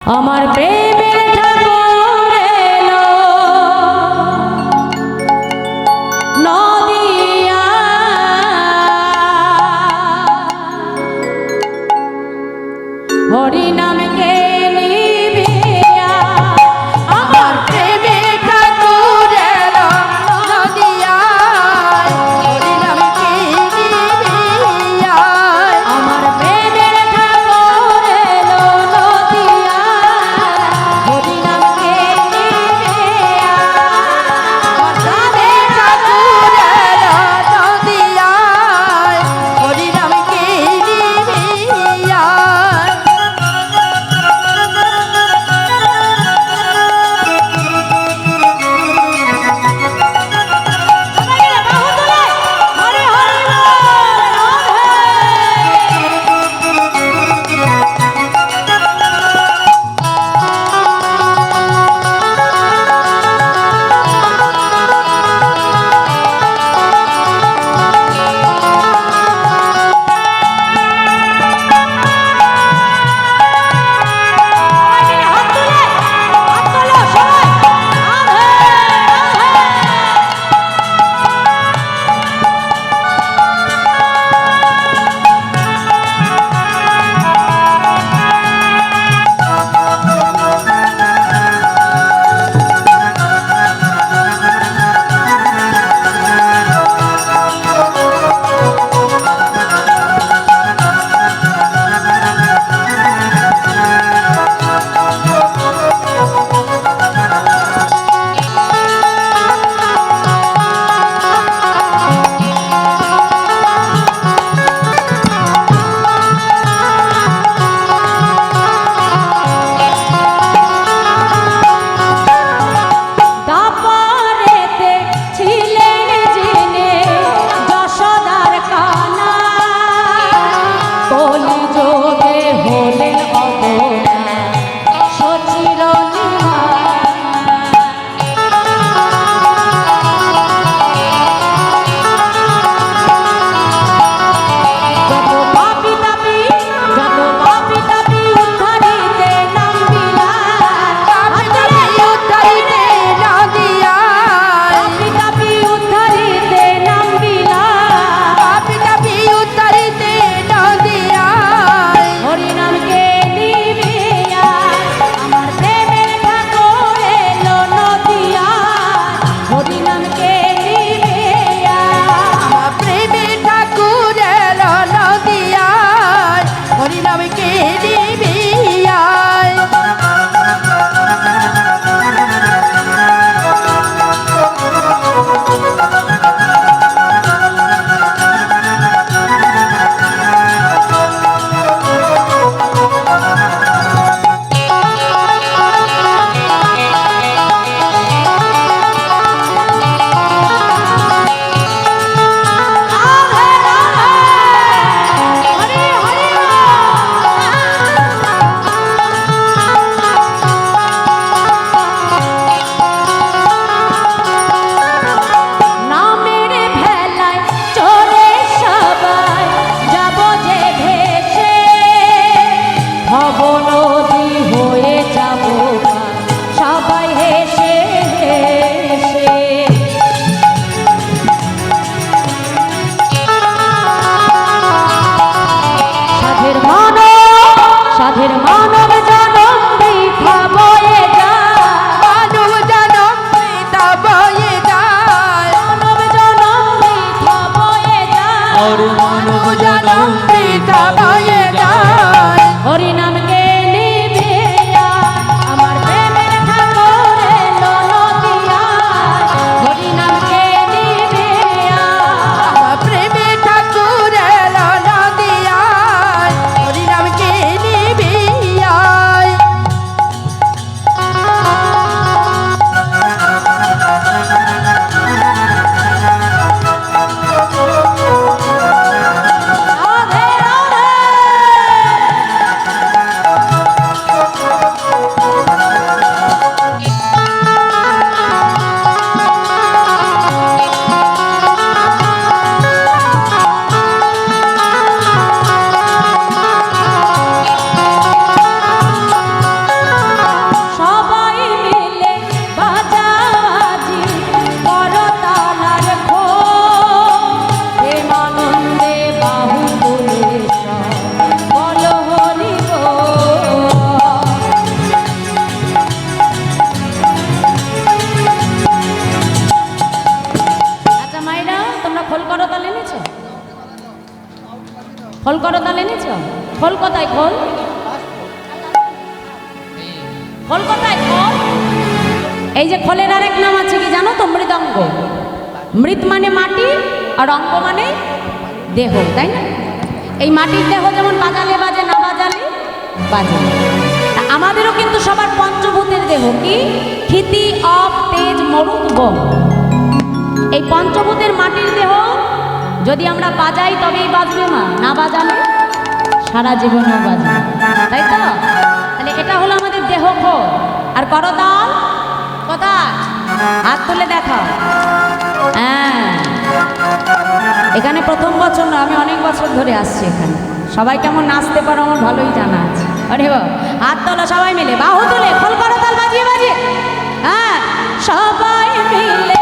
আমার প্রেমের ঠাকুর এলো নদিয়া হরি নামকে নিবিয়া আমার প্রেমের ঠাকুর এলো নদিয়া হরি নামকে নিবিয়া আমার প্রেমের ঠাকুর এলো নদিয়া খোল কোথায় খোল? খোল কোথায় খোল? এই যে খোলের আরেক নাম আছে কি জানো তো? মৃদঙ্গ। মৃৎ মানে মাটি আর অঙ্গ মানে দেহ, তাই না? এই মাটির দেহ যেমন বাজালে বাজে, না বাজালে বাজে। আমাদেরও কিন্তু সবার পঞ্চভূতের দেহ কি? ক্ষিতি, অপ, তেজ, মরুত, বম। এই পঞ্চভূতের মাটির দেহ যদি আমরা বাজাই তবেই বাজবে মা, না বাজালে সারা জীবনেও বাজবে, তাই তো? তাহলে এটা হলো আমাদের দেহ খোল। আর করতাল কোথায়? হাত তুলে দেখাও। হ্যাঁ, এখানে প্রথম বছর না, আমি অনেক বছর ধরে আসছি এখানে। সবাই কেমন নাচতে পারো আমার ভালোই জানা আছে। আরে বাবা, হাত তোলো সবাই মিলে, বাহু তুলে খোল করতাল বাজিয়ে বাজিয়ে। হ্যাঁ, সবাই মিলে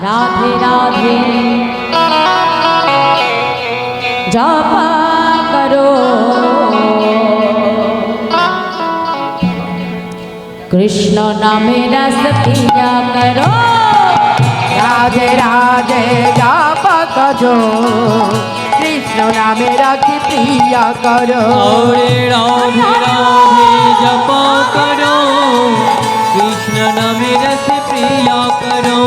রাধে রাধে জপা করো, কৃষ্ণ নামে রস পিয়া করো। রাধে রাধে জপা করো, কৃষ্ণ নামে রস পিয়া করো। রাধে রাধে জপা করো, কৃষ্ণ নামে রস প্রিয়া করো।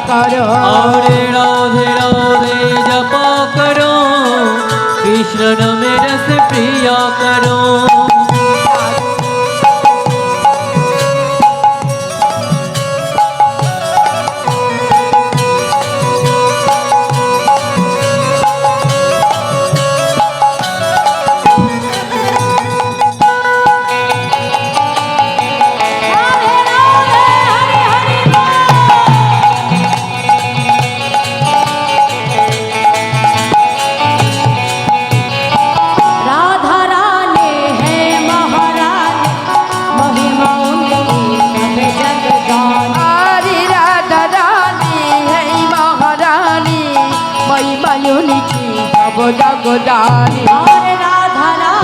करो। हरे राधे राधे जपा करो, कृष्ण नाम रस प्रिया करो। जगदानी और राधा